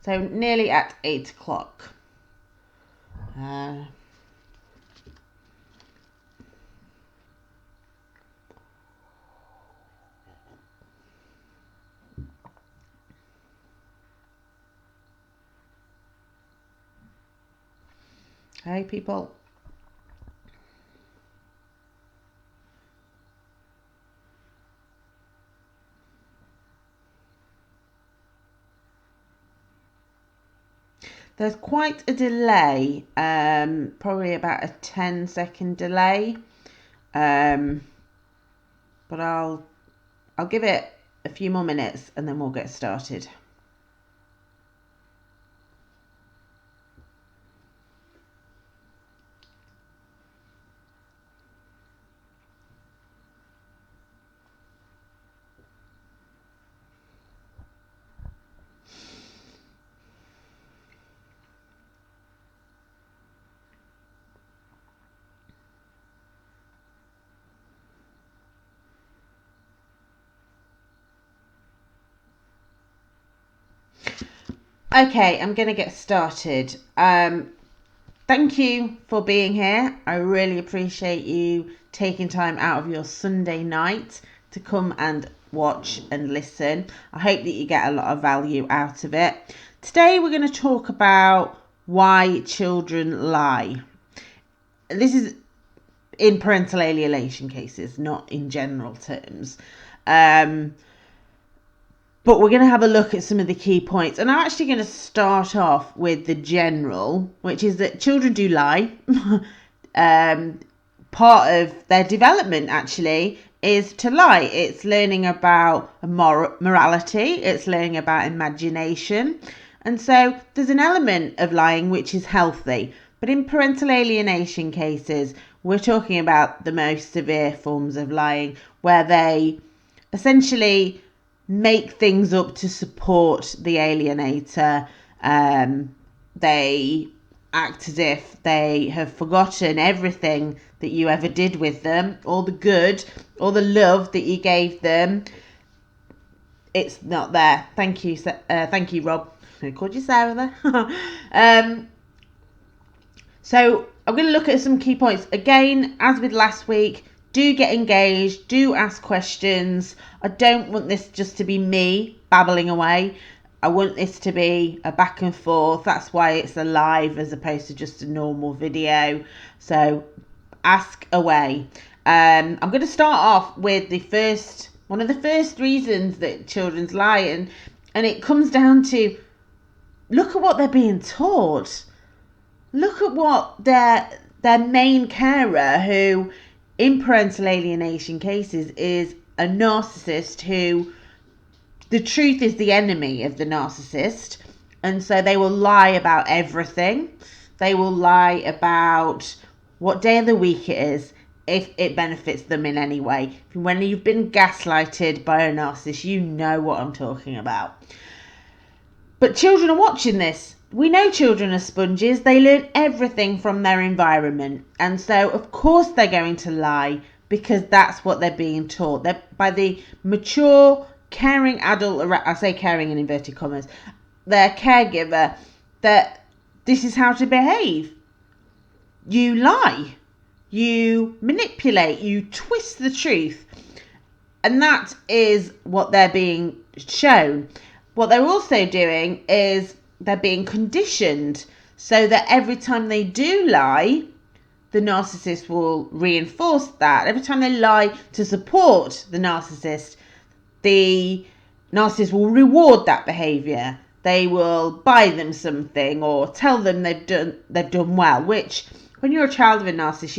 So nearly at 8 o'clock. Hey, people. There's quite a delay, probably about a 10-second delay, but I'll give it a few more minutes and then we'll get started. Okay, I'm going to get started. Thank you for being here. I really appreciate you taking time out of your Sunday night to come and watch and listen. I hope that you get a lot of value out of it. Today we're going to talk about why children lie. This is in parental alienation cases, not in general terms. But we're going to have a look at some of the key points. And I'm actually going to start off with the general, which is that children do lie. Part of their development, actually, is to lie. It's learning about morality. It's learning about imagination. And so there's an element of lying which is healthy. But in parental alienation cases, we're talking about the most severe forms of lying, where they essentially make things up to support the alienator. They act as if they have forgotten everything that you ever did with them, all the good, all the love that you gave them. It's not there. Thank you, Rob. I called you Sarah there. So I'm going to look at some key points. Again, as with last week, do get engaged, do ask questions. I don't want this just to be me babbling away. I want this to be a back and forth. That's why it's a live as opposed to just a normal video. So ask away. I'm going to start off with one of the first reasons that children lie, and it comes down to look at what they're being taught. Look at what their main carer, who in parental alienation cases is a narcissist, who the truth is the enemy of the narcissist, and so they will lie about everything. They will lie about what day of the week it is if it benefits them in any way. When you've been gaslighted by a narcissist, you know what I'm talking about. But children are watching this. We know children are sponges. They learn everything from their environment. And so, of course, they're going to lie because that's what they're being taught. They're by the mature, caring adult, I say caring in inverted commas, their caregiver, that this is how to behave. You lie. You manipulate. You twist the truth. And that is what they're being shown. What they're also doing is they're being conditioned so that every time they do lie, the narcissist will reinforce that. Every time they lie to support the narcissist will reward that behavior. They will buy them something or tell them they've done well, which when you're a child of a narcissist,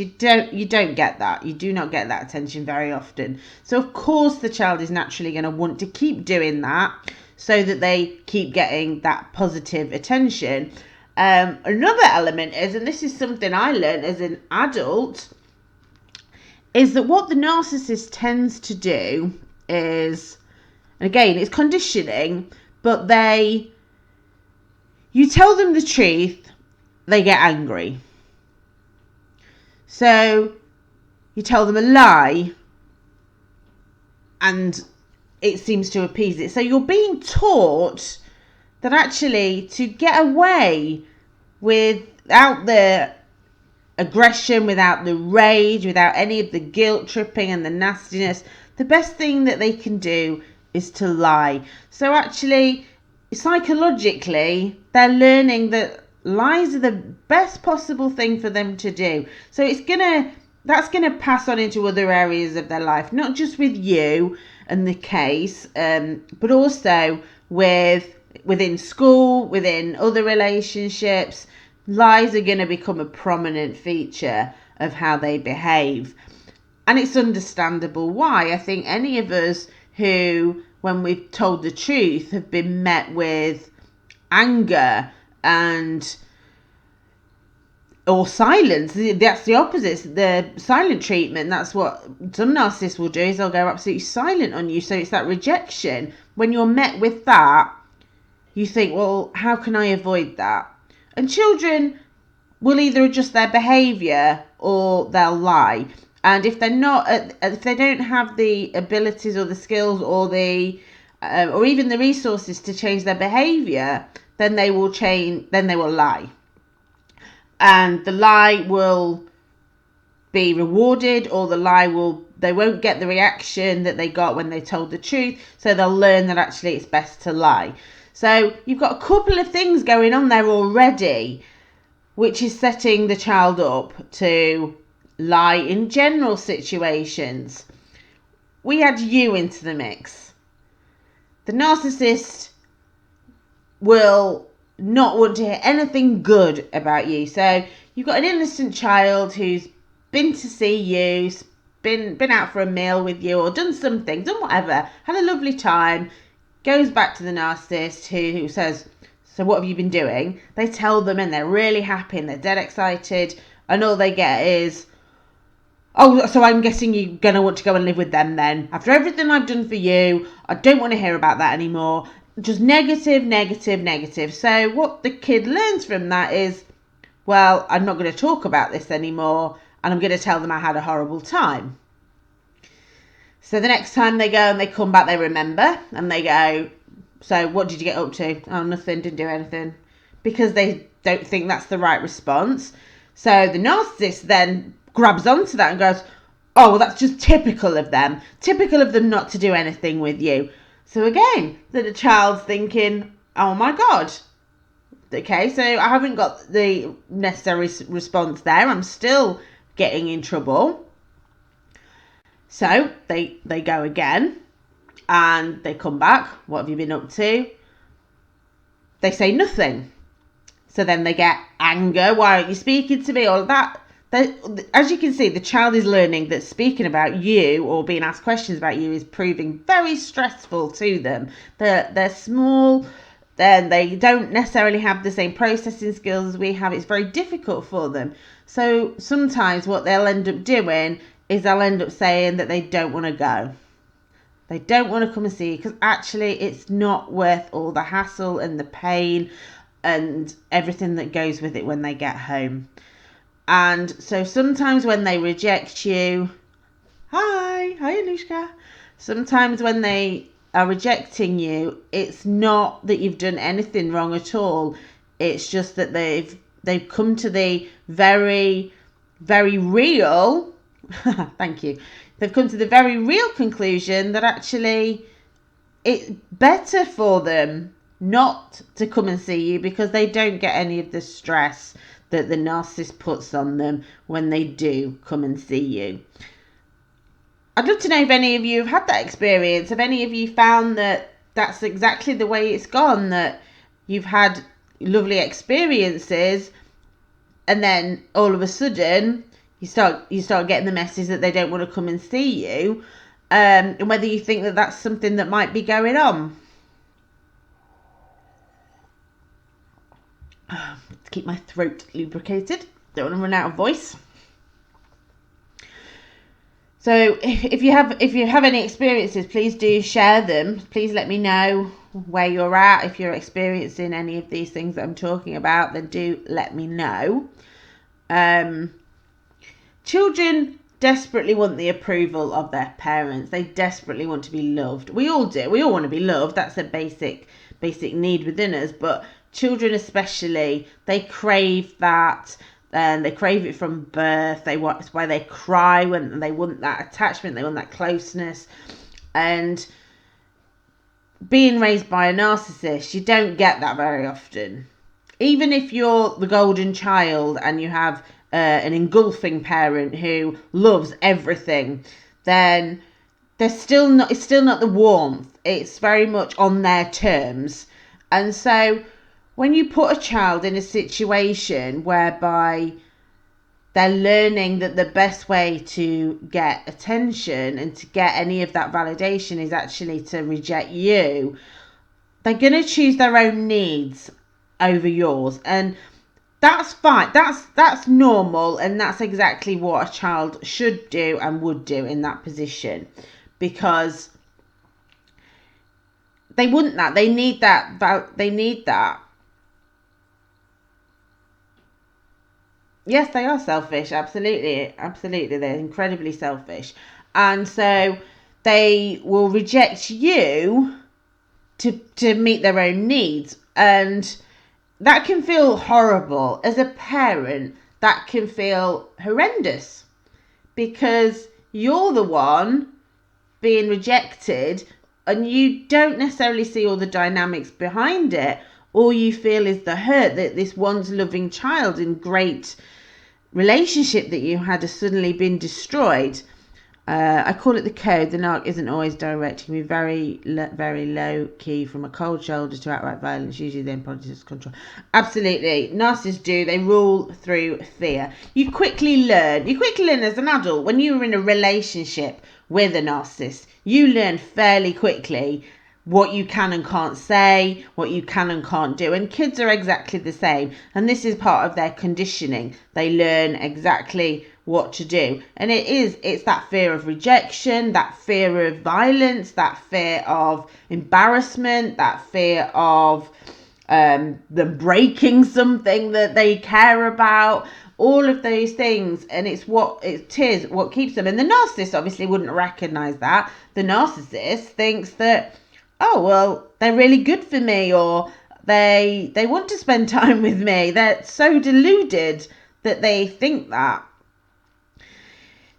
you don't get that. You do not get that attention very often. So of course the child is naturally going to want to keep doing that, so that they keep getting that positive attention. Another element is, and this is something I learned as an adult, is that what the narcissist tends to do is, and again, it's conditioning, but you tell them the truth, they get angry. So you tell them a lie, and it seems to appease it. So you're being taught that actually to get away without the aggression, without the rage, without any of the guilt tripping and the nastiness, the best thing that they can do is to lie. So actually, psychologically, they're learning that lies are the best possible thing for them to do. So that's gonna pass on into other areas of their life, not just with you and the case, but also within school, within other relationships. Lies are going to become a prominent feature of how they behave. And it's understandable why. I think any of us who, when we've told the truth, have been met with anger or silence. That's the opposite. The silent treatment. That's what some narcissists will do, is they'll go absolutely silent on you. So it's that rejection. When you're met with that, you think, well, how can I avoid that? And children will either adjust their behaviour or they'll lie. And if they don't have the abilities or the skills or or even the resources to change their behaviour, then they will lie. And the lie will be rewarded, or they won't get the reaction that they got when they told the truth. So they'll learn that actually it's best to lie. So you've got a couple of things going on there already, which is setting the child up to lie in general situations. We add you into the mix. The narcissist will not want to hear anything good about you. So you've got an innocent child who's been to see you, been out for a meal with you, or done whatever, had a lovely time, goes back to the narcissist who says, so what have you been doing? They tell them and they're really happy and they're dead excited, and all they get is, oh, so I'm guessing you're going to want to go and live with them then. After everything I've done for you, I don't want to hear about that anymore. Just negative, negative, negative. So what the kid learns from that is, well, I'm not going to talk about this anymore, and I'm going to tell them I had a horrible time. So the next time they go and they come back, they remember, and they go, so what did you get up to? Oh, nothing, didn't do anything. Because they don't think that's the right response. So the narcissist then grabs onto that and goes, oh, well, that's just typical of them not to do anything with you. So again, the child's thinking, oh my God. Okay, so I haven't got the necessary response there. I'm still getting in trouble. So they go again and they come back. What have you been up to? They say nothing. So then they get anger. Why aren't you speaking to me? All that. As you can see, the child is learning that speaking about you or being asked questions about you is proving very stressful to them. They're small. Then they don't necessarily have the same processing skills as we have. It's very difficult for them. So sometimes what they'll end up doing is they'll end up saying that they don't want to go. They don't want to come and see you because actually it's not worth all the hassle and the pain and everything that goes with it when they get home. And so sometimes when they reject you, hi Anushka. Sometimes when they are rejecting you, it's not that you've done anything wrong at all. It's just that they've come to the very, very real thank you. They've come to the very real conclusion that actually it's better for them not to come and see you because they don't get any of the stress that the narcissist puts on them when they do come and see you. I'd love to know if any of you have had that experience. Have any of you found that that's exactly the way it's gone, that you've had lovely experiences and then all of a sudden you start getting the message that they don't want to come and see you, and whether you think that that's something that might be going on. To keep my throat lubricated, don't want to run out of voice. So if you have any experiences, please do share them. Please let me know where you're at. If you're experiencing any of these things that I'm talking about, then do let me know. Children desperately want the approval of their parents. They desperately want to be loved. We all do. We all want to be loved. That's a basic basic need within us, but children especially, they crave that, and they crave it from birth. It's why they cry when they want that attachment, they want that closeness. And being raised by a narcissist, you don't get that very often. Even if you're the golden child and you have an engulfing parent who loves everything, then it's still not the warmth. It's very much on their terms. And so when you put a child in a situation whereby they're learning that the best way to get attention and to get any of that validation is actually to reject you, they're going to choose their own needs over yours. And that's fine. That's normal, and that's exactly what a child should do and would do in that position, because they want that. They need that. They need that. Yes, they are selfish. Absolutely. They're incredibly selfish. And so they will reject you to meet their own needs. And that can feel horrible. As a parent, that can feel horrendous, because you're the one being rejected and you don't necessarily see all the dynamics behind it. All you feel is the hurt that this once loving child in great relationship that you had has suddenly been destroyed. I call it the code. The narc isn't always directing me, very low key, from a cold shoulder to outright violence, usually then politics control. Absolutely. Narcissists do. They rule through fear. You quickly learn as an adult, when you're in a relationship with a narcissist, you learn fairly quickly what you can and can't say, what you can and can't do. And kids are exactly the same. And this is part of their conditioning. They learn exactly what to do. And it's that fear of rejection, that fear of violence, that fear of embarrassment, that fear of them breaking something that they care about. All of those things, and it's what keeps them. And the narcissist obviously wouldn't recognize that. The narcissist thinks that, oh, well, they're really good for me, or they want to spend time with me. They're so deluded that they think that.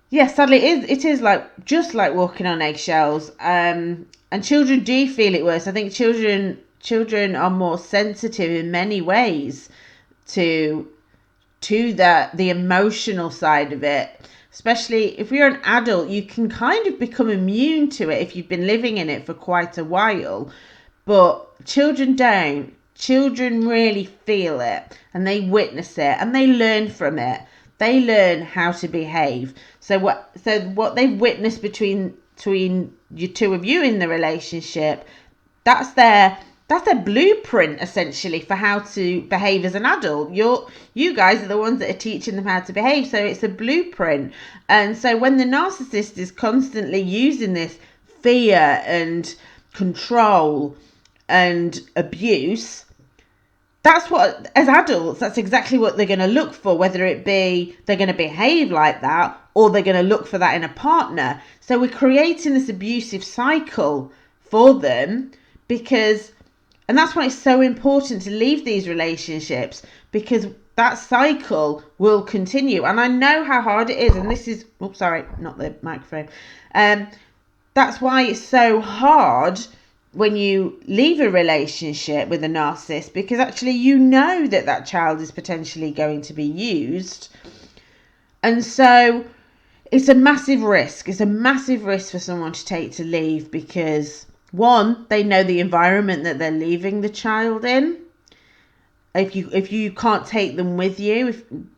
Yes, sadly, it is like just like walking on eggshells. And children do feel it worse. I think children are more sensitive in many ways to the emotional side of it. Especially if you're an adult, you can kind of become immune to it if you've been living in it for quite a while. But children don't. Children really feel it, and they witness it, and they learn from it. They learn how to behave. So what they've witnessed between you two of you in the relationship, that's their blueprint essentially for how to behave as an adult. You guys are the ones that are teaching them how to behave, so it's a blueprint. And so when the narcissist is constantly using this fear and control and abuse, that's what, as adults, that's exactly what they're going to look for, whether it be they're going to behave like that or they're going to look for that in a partner. So we're creating this abusive cycle for them, and that's why it's so important to leave these relationships, because that cycle will continue. And I know how hard it is. And this is, oops, sorry, not the microphone. That's why it's so hard when you leave a relationship with a narcissist, because actually you know that child is potentially going to be used. And so it's a massive risk. It's a massive risk for someone to take to leave, because one, they know the environment that they're leaving the child in. If you can't take them with you,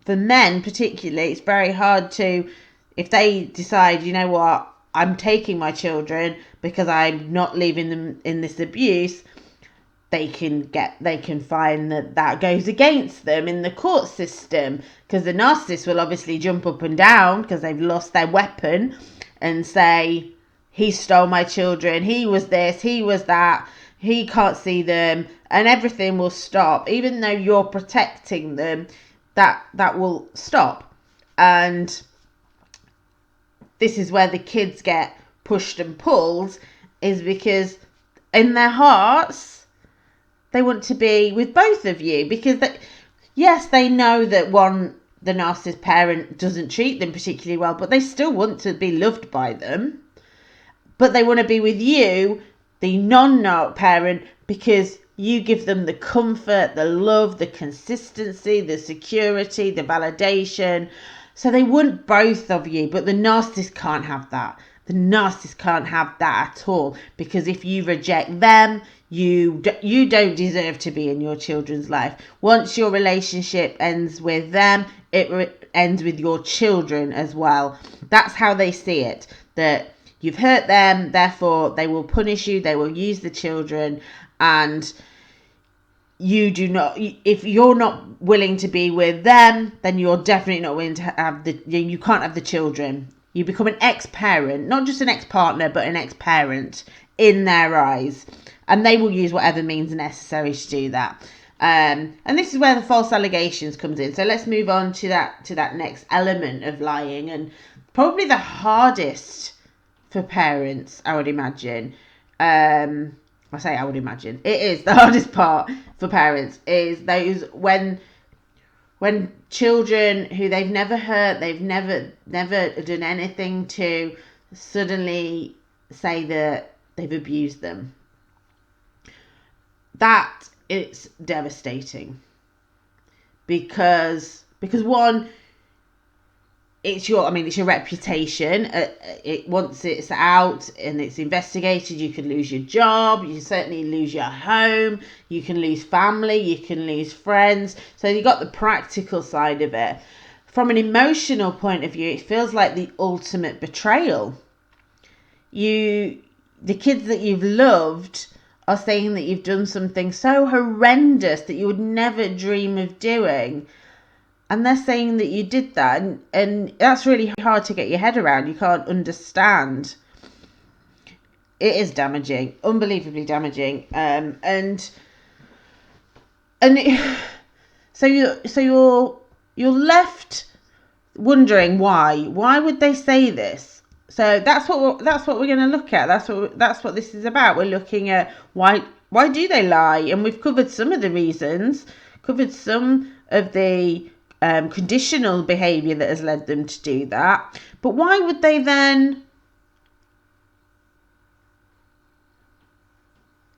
for men particularly, it's very hard to, if they decide, you know what, I'm taking my children because I'm not leaving them in this abuse, they can find that goes against them in the court system, because the narcissist will obviously jump up and down because they've lost their weapon and say, he stole my children, he was this, he was that, he can't see them, and everything will stop. Even though you're protecting them, that will stop. And this is where the kids get pushed and pulled, is because in their hearts, they want to be with both of you, because yes, they know that the narcissist parent doesn't treat them particularly well, but they still want to be loved by them. But they want to be with you, the non-narc parent, because you give them the comfort, the love, the consistency, the security, the validation. So they want both of you, but the narcissist can't have that. The narcissist can't have that at all, because if you reject them, you don't deserve to be in your children's life. Once your relationship ends with them, it ends with your children as well. That's how they see it, that you've hurt them, therefore they will punish you, they will use the children, and you do not, if you're not willing to be with them, then you're definitely not willing to have you can't have the children. You become an ex-parent, not just an ex-partner, but an ex-parent in their eyes. And they will use whatever means necessary to do that. And this is where the false allegations comes in. So let's move on to that next element of lying, and probably the hardest for parents, I would imagine. I would imagine. It is the hardest part for parents, is those when children who they've never hurt, they've never done anything to, suddenly say that they've abused them. That it's devastating, because one, it's your reputation. Once it's out and it's investigated, you could lose your job, you certainly lose your home, you can lose family, you can lose friends. So you've got the practical side of it. From an emotional point of view, it feels like the ultimate betrayal. The kids that you've loved are saying that you've done something so horrendous that you would never dream of doing. And they're saying that you did that, and that's really hard to get your head around. You can't understand. It is damaging, unbelievably damaging. So you're left wondering why. Why would they say this? So that's what we're going to look at. That's what this is about. We're looking at why do they lie, and we've covered some of the reasons, covered some of the conditional behaviour that has led them to do that. But why would they then?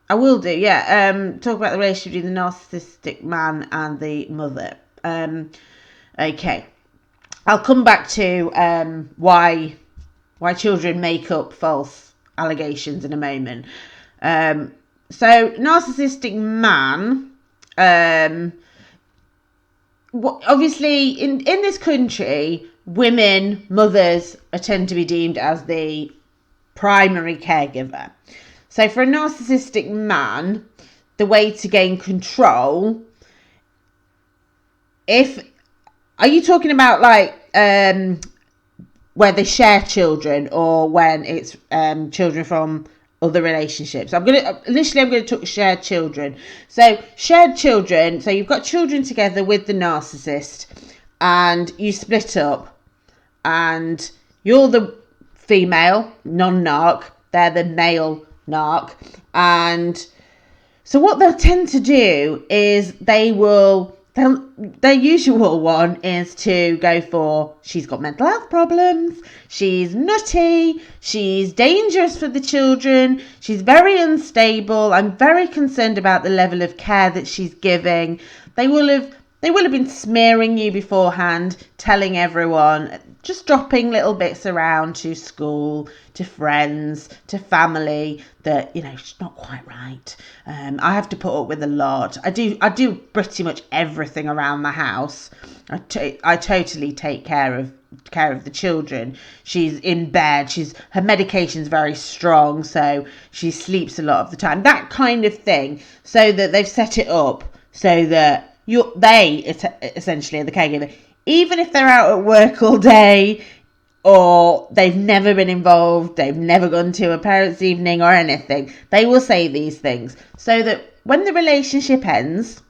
I will do, yeah. Talk about the relationship between the narcissistic man and the mother. Okay, I'll come back to why children make up false allegations in a moment. So narcissistic man. Obviously, in this country, women, mothers, tend to be deemed as the primary caregiver. So for a narcissistic man, the way to gain control, are you talking about like where they share children, or when it's children from other relationships? I'm going to talk shared children. So shared children, so you've got children together with the narcissist, and you split up, and you're the female non-narc, they're the male narc. And so what they'll tend to do is their usual one is to go for, she's got mental health problems, she's nutty, she's dangerous for the children, she's very unstable, I'm very concerned about the level of care that she's giving. They will have been smearing you beforehand, telling everyone, just dropping little bits around to school, to friends, to family, that, she's not quite right. I have to put up with a lot. I do pretty much everything around the house. I totally take care of the children. She's in bed. Her medication's very strong, so she sleeps a lot of the time. That kind of thing. So that they've set it up so that they essentially are the caregiver. Even if they're out at work all day, or they've never been involved, they've never gone to a parents' evening or anything, they will say these things. So that when the relationship ends,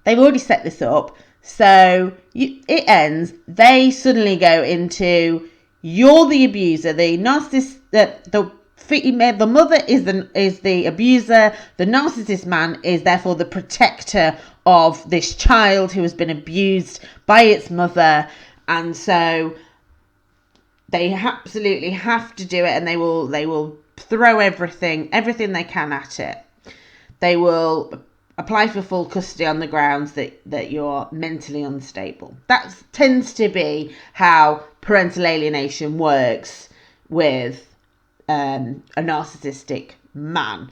they've already set this up, so it ends, they suddenly go into, you're the abuser, the narcissist, the the mother is the abuser. The narcissist man is therefore the protector of this child who has been abused by its mother, and so they absolutely have to do it, and they will throw everything they can at it. They will apply for full custody on the grounds that you're mentally unstable. That tends to be how parental alienation works with a narcissistic man.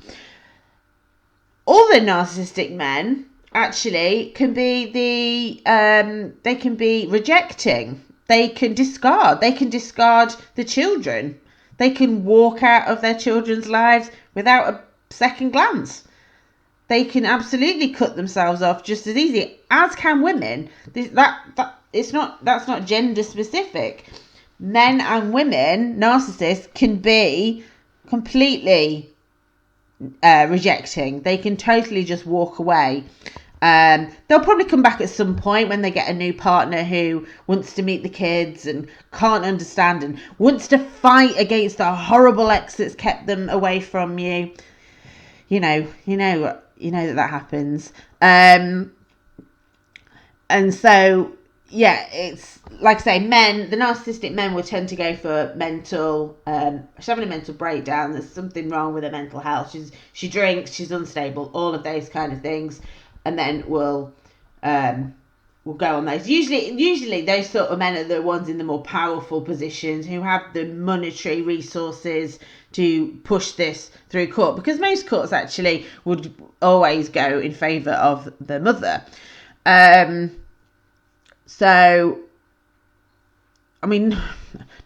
Other narcissistic men actually can be they can be rejecting. They can discard the children. They can walk out of their children's lives without a second glance. They can absolutely cut themselves off just as easy, as can women. That's not gender specific. Men and women, narcissists, can be completely rejecting. They can totally just walk away. They'll probably come back at some point when they get a new partner who wants to meet the kids and can't understand and wants to fight against the horrible ex that's kept them away from you. You know that happens. And so, yeah, it's like I say, the narcissistic men will tend to go for mental, she's having a mental breakdown. There's something wrong with her mental health. She drinks, she's unstable, all of those kind of things. And then we'll go on those. Usually those sort of men are the ones in the more powerful positions who have the monetary resources to push this through court, because most courts actually would always go in favour of the mother. So, I mean,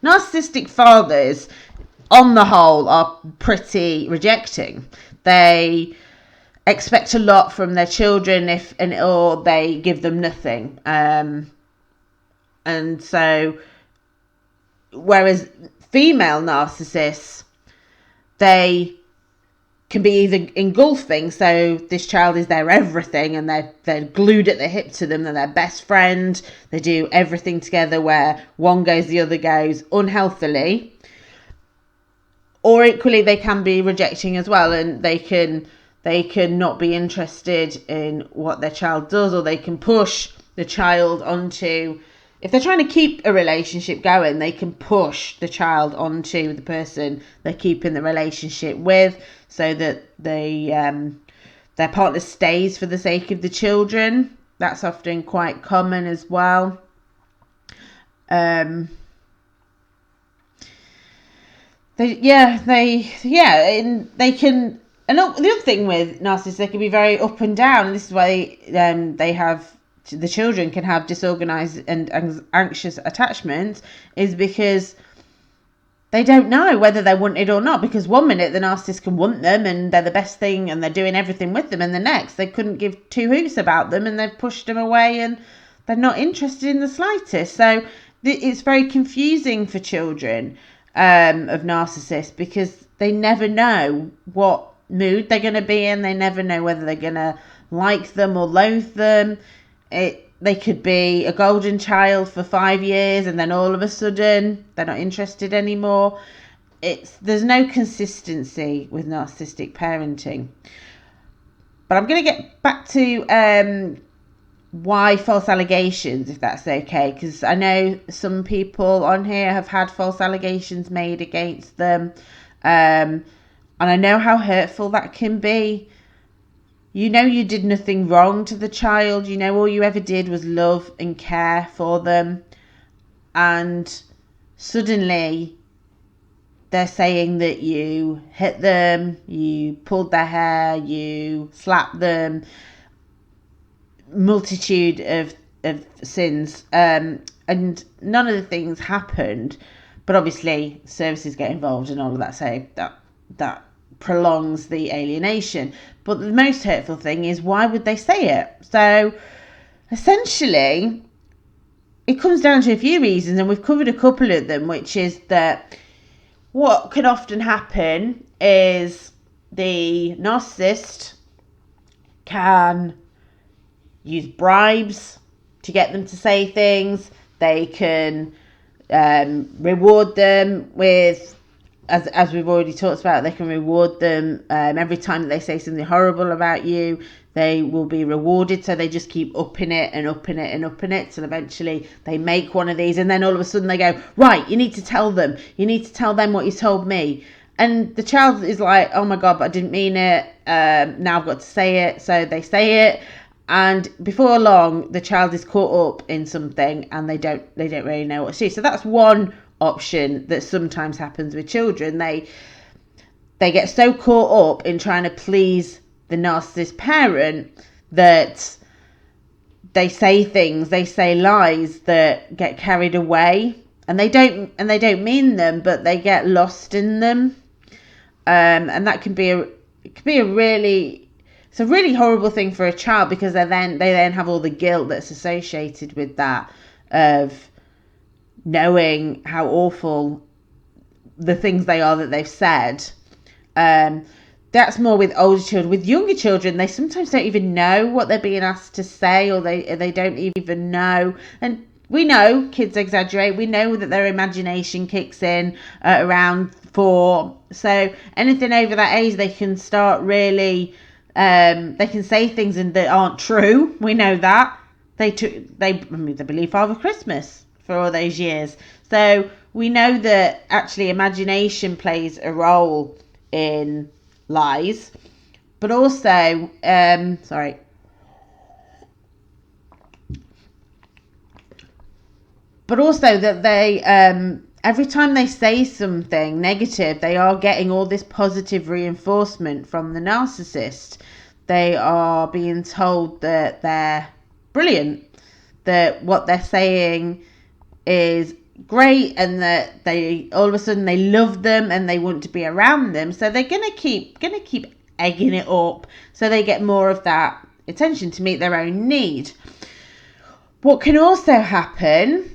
narcissistic fathers, on the whole, are pretty rejecting. They expect a lot from their children or they give them nothing. And so, whereas female narcissists, they can be either engulfing, so this child is their everything and they're glued at the hip to them, they're their best friend, they do everything together, where one goes the other goes, unhealthily. Or equally, they can be rejecting as well, and they can not be interested in what their child does, or they can push the child onto, if they're trying to keep a relationship going, they can push the child onto the person they're keeping the relationship with, so that their partner stays for the sake of the children. That's often quite common as well. And they can. And the other thing with narcissists, they can be very up and down, and this is why the children can have disorganized and anxious attachments, is because they don't know whether they're wanted or not. Because one minute the narcissist can want them and they're the best thing and they're doing everything with them, and the next they couldn't give two hoots about them and they've pushed them away and they're not interested in the slightest. So it's very confusing for children of narcissists, because they never know what mood they're going to be in. They never know whether they're going to like them or loathe them. They could be a golden child for 5 years and then all of a sudden they're not interested anymore. There's no consistency with narcissistic parenting. But I'm going to get back to why false allegations, if that's okay, because I know some people on here have had false allegations made against them. And I know how hurtful that can be. You know you did nothing wrong to the child. You know all you ever did was love and care for them. And suddenly they're saying that you hit them, you pulled their hair, you slapped them. Multitude of sins. And none of the things happened. But obviously services get involved and all of that. So that prolongs the alienation. But the most hurtful thing is, why would they say it? So essentially it comes down to a few reasons, and we've covered a couple of them, which is that what can often happen is the narcissist can use bribes to get them to say things. They can reward them with as we've already talked about, they can reward them. Every time that they say something horrible about you, they will be rewarded. So they just keep upping it and upping it and upping it till eventually they make one of these, and then all of a sudden they go, right, you need to tell them. You need to tell them what you told me. And the child is like, oh my God, but I didn't mean it. Now I've got to say it. So they say it. And before long, the child is caught up in something and they don't really know what to do. So that's one option that sometimes happens with children. They get so caught up in trying to please the narcissist parent that they say things, they say lies that get carried away, and they don't mean them, but they get lost in them. And that can be a really horrible thing for a child, because they then have all the guilt that's associated with that, of knowing how awful the things they are that they've said. That's more with older children. With younger children, they sometimes don't even know what they're being asked to say, or they don't even know. And we know kids exaggerate. We know that their imagination kicks in around 4. So anything over that age, they can start really, they can say things that aren't true. We know that. They believe Father Christmas for all those years. So we know that actually imagination plays a role in lies, but also, that they, every time they say something negative, they are getting all this positive reinforcement from the narcissist. They are being told that they're brilliant, that what they're saying is great, and that they all of a sudden they love them and they want to be around them. So they're gonna keep egging it up, so they get more of that attention to meet their own need. What can also happen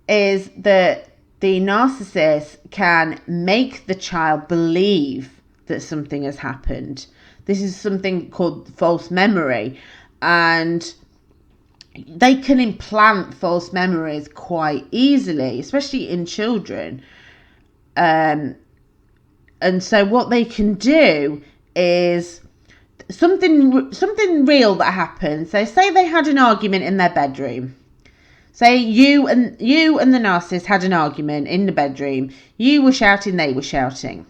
is that the narcissist can make the child believe that something has happened. This is something called false memory, and they can implant false memories quite easily, especially in children. And so what they can do is something real that happens. So say they had an argument in their bedroom. Say you and the narcissist had an argument in the bedroom. You were shouting, they were shouting.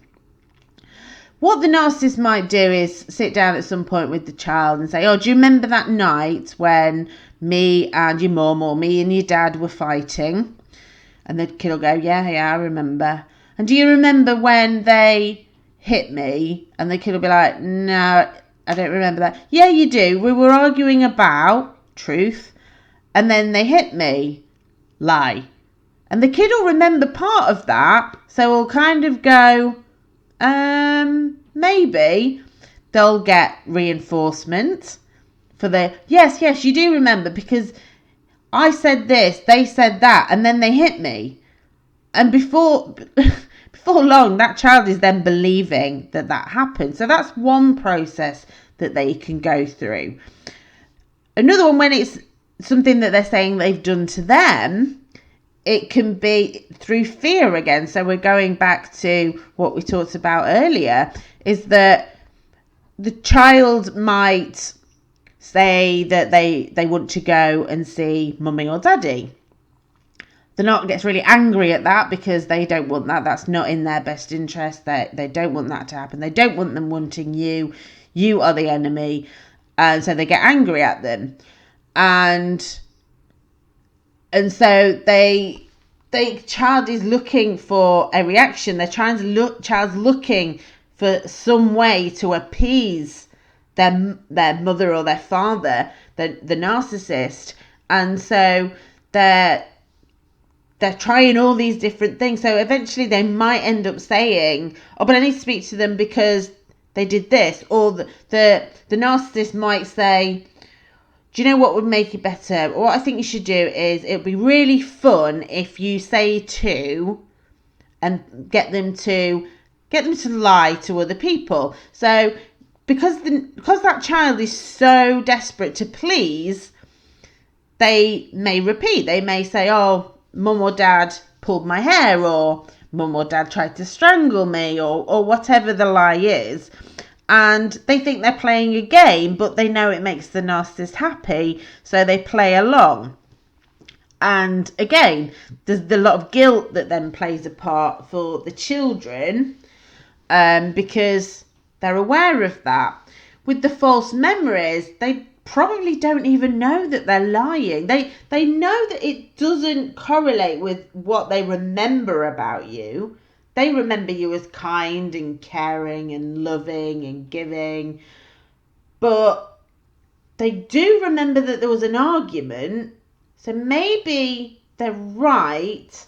What the narcissist might do is sit down at some point with the child and say, oh, do you remember that night when me and your mum or me and your dad were fighting? And the kid will go, yeah, I remember. And do you remember when they hit me? And the kid will be like, no, I don't remember that. Yeah, you do. We were arguing about truth, and then they hit me. Lie. And the kid will remember part of that, so we'll kind of go, maybe they'll get reinforcement for the, yes, you do remember, because I said this, they said that, and then they hit me. And before long, that child is then believing that happened. So that's one process that they can go through. Another one, when it's something that they're saying they've done to them, it can be through fear again. So we're going back to what we talked about earlier, is that the child might say that they want to go and see mummy or daddy. The narc gets really angry at that because they don't want that. That's not in their best interest. They don't want that to happen. They don't want them wanting you. You are the enemy. And so they get angry at them. And so the child is looking for a reaction. Child's looking for some way to appease their mother or their father, the narcissist. And so they're trying all these different things. So eventually they might end up saying, oh, but I need to speak to them because they did this. Or the narcissist might say, do you know what would make it better? What I think you should do is, it would be really fun if you say to, and get them to lie to other people. So because that child is so desperate to please, they may repeat. They may say, oh, mum or dad pulled my hair, or mum or dad tried to strangle me, or whatever the lie is. And they think they're playing a game, but they know it makes the narcissist happy, so they play along. And again, there's a lot of guilt that then plays a part for the children, because they're aware of that. With the false memories, they probably don't even know that they're lying. They know that it doesn't correlate with what they remember about you. They remember you as kind and caring and loving and giving. But they do remember that there was an argument. So maybe they're right.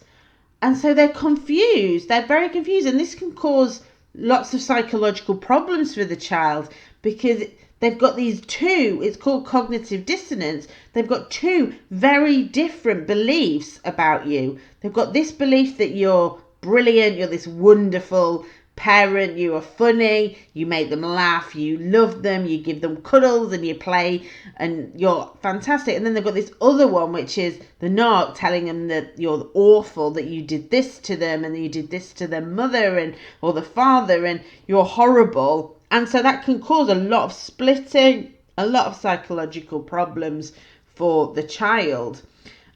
And so they're confused. They're very confused. And this can cause lots of psychological problems for the child, because they've got these two, it's called cognitive dissonance. They've got two very different beliefs about you. They've got this belief that you're brilliant, you're this wonderful parent, you are funny, you make them laugh, you love them, you give them cuddles and you play and you're fantastic. And then they've got this other one, which is the narc telling them that you're awful, that you did this to them and you did this to their mother and or the father, and you're horrible. And so that can cause a lot of splitting, a lot of psychological problems for the child.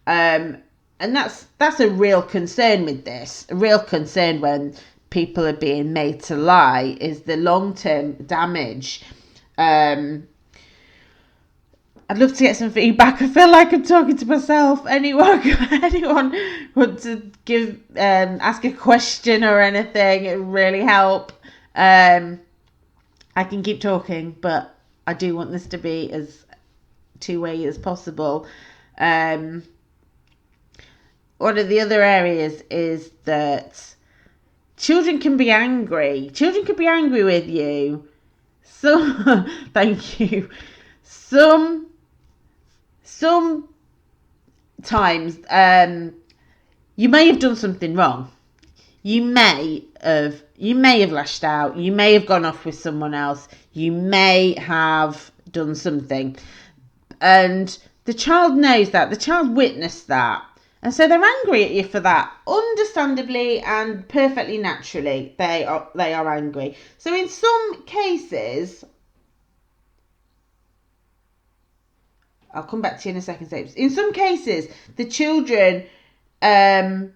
And that's a real concern with this. A real concern when people are being made to lie is the long-term damage. I'd love to get some feedback. I feel like I'm talking to myself. Anyone want to give ask a question or anything? It would really help. I can keep talking, but I do want this to be as two-way as possible. One of the other areas is that children can be angry. Children can be angry with you. So, thank you. Sometimes you may have done something wrong. You may have lashed out. You may have gone off with someone else. You may have done something. And the child knows that. The child witnessed that. And so they're angry at you for that. Understandably and perfectly naturally, they are angry. So in some cases, I'll come back to you in a second. In some cases, the children, they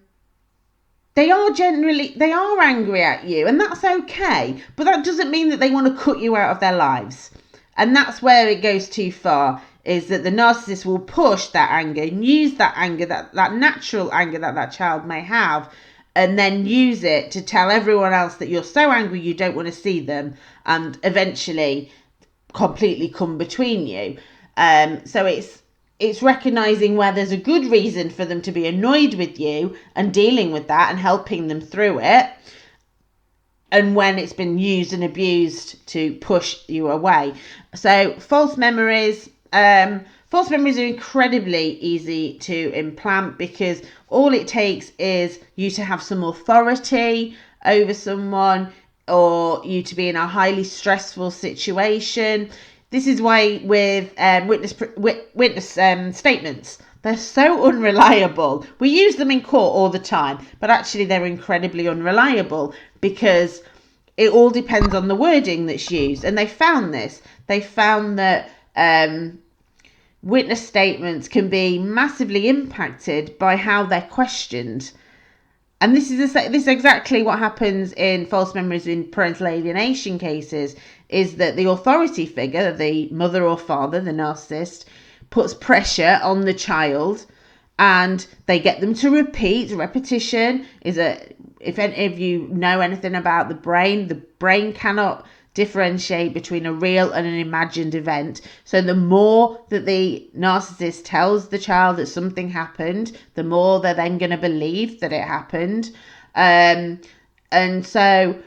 are angry at you, and that's okay. But that doesn't mean that they want to cut you out of their lives. And that's where it goes too far, is that the narcissist will push that anger and use that anger, that natural anger that child may have, and then use it to tell everyone else that you're so angry you don't want to see them, and eventually completely come between you. So it's recognizing where there's a good reason for them to be annoyed with you and dealing with that and helping them through it, and when it's been used and abused to push you away. So false memories are incredibly easy to implant, because all it takes is you to have some authority over someone, or you to be in a highly stressful situation. This is why with witness statements, they're so unreliable. We use them in court all the time, but actually they're incredibly unreliable, because it all depends on the wording that's used. And they found this. They found that witness statements can be massively impacted by how they're questioned. And this is exactly what happens in false memories in parental alienation cases, is that the authority figure, the mother or father, the narcissist, puts pressure on the child, and they get them to repeat. Repetition is if any of you know anything about the brain cannot differentiate between a real and an imagined event. So the more that the narcissist tells the child that something happened, the more they're then going to believe that it happened. And so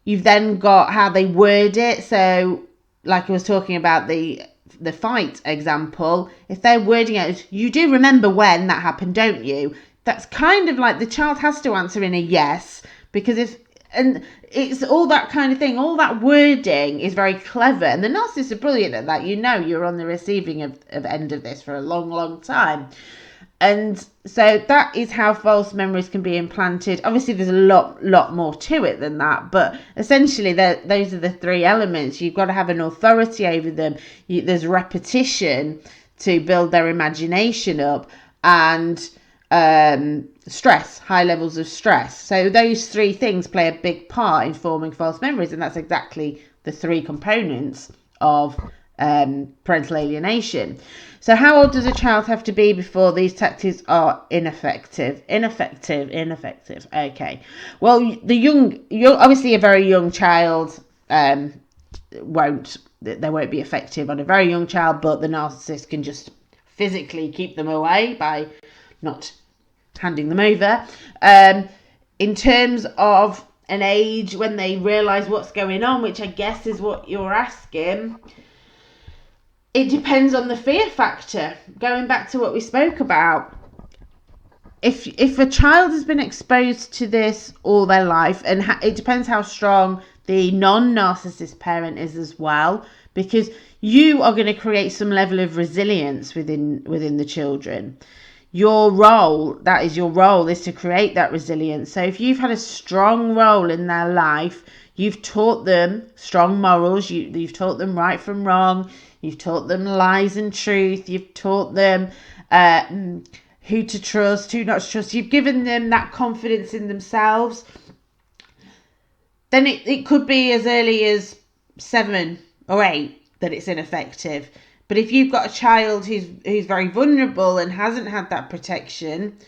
you've then got how they word it. So like I was talking about the fight example, if they're wording it as, you do remember when that happened, don't you? That's kind of like the child has to answer in a yes, because if and it's all that kind of thing. All that wording is very clever, and the narcissists are brilliant at that. You're on the receiving of end of this for a long, long time. And so that is how false memories can be implanted. Obviously, there's a lot more to it than that, but essentially, those are the three elements. You've got to have an authority over them. There's repetition to build their imagination up, and stress, high levels of stress. So those three things play a big part in forming false memories, and that's exactly the three components of parental alienation. So how old does a child have to be before these tactics are ineffective? Ineffective. Okay. Well, you're obviously a very young child they won't be effective on a very young child, but the narcissist can just physically keep them away by not handing them over. In terms of an age when they realise what's going on, which I guess is what you're asking, it depends on the fear factor. Going back to what we spoke about, if a child has been exposed to this all their life, and it depends how strong the non-narcissist parent is as well, because you are going to create some level of resilience within the children. Your role is to create that resilience. So if you've had a strong role in their life, you've taught them strong morals, you've taught them right from wrong, you've taught them lies and truth, you've taught them who to trust, who not to trust, you've given them that confidence in themselves, then it could be as early as 7 or 8 that it's ineffective. But if you've got a child who's very vulnerable and hasn't had that protection,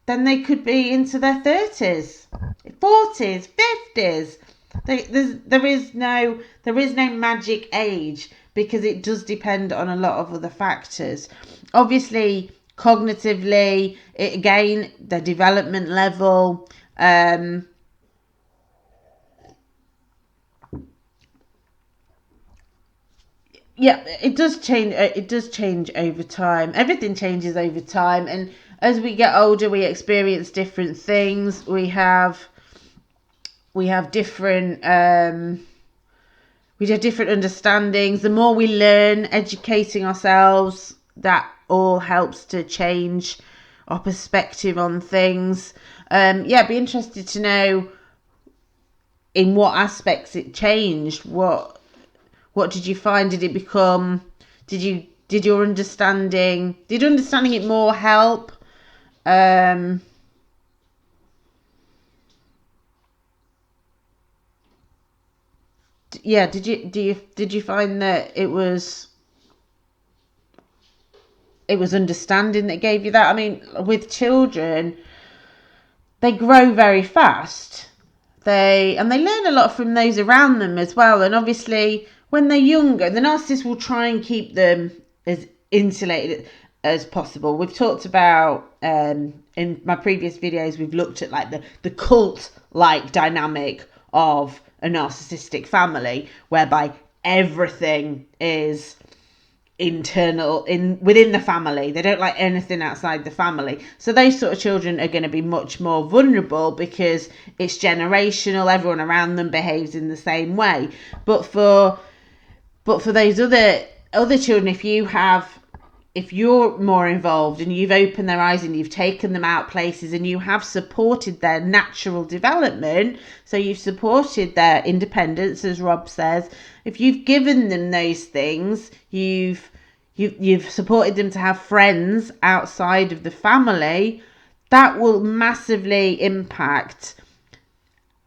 then they could be into their 30s, 40s, 50s. There is no magic age, because it does depend on a lot of other factors. Obviously, cognitively, again, the development level, yeah, it does change. It does change over time. Everything changes over time, and as we get older, we experience different things. We have different different understandings. The more we learn, educating ourselves, that all helps to change our perspective on things. I'd be interested to know in what aspects it changed. What did you find? Did it become? Did understanding it more help? Did you find that it was understanding that gave you that? I mean, with children, they grow very fast. They learn a lot from those around them as well. And obviously, when they're younger, the narcissist will try and keep them as insulated as possible. We've talked about in my previous videos, we've looked at like the cult-like dynamic of a narcissistic family, whereby everything is internal within the family. They don't like anything outside the family. So those sort of children are going to be much more vulnerable because it's generational. Everyone around them behaves in the same way. But for those other children, if you're more involved and you've opened their eyes and you've taken them out places and you have supported their natural development, so you've supported their independence, as Rob says, if you've given them those things, you've supported them to have friends outside of the family, that will massively impact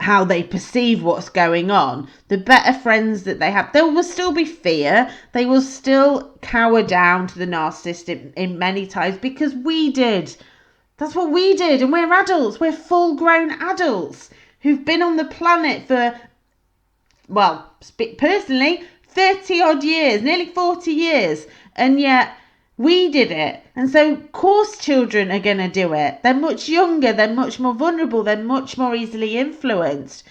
how they perceive what's going on. The better friends that they have, there will still be fear. They will still cower down to the narcissist in many times, because we did. That's what we did. And we're adults. We're full-grown adults who've been on the planet for, well, personally, 30 odd years, nearly 40 years. And yet we did it. And so, of course, children are going to do it. They're much younger. They're much more vulnerable. They're much more easily influenced.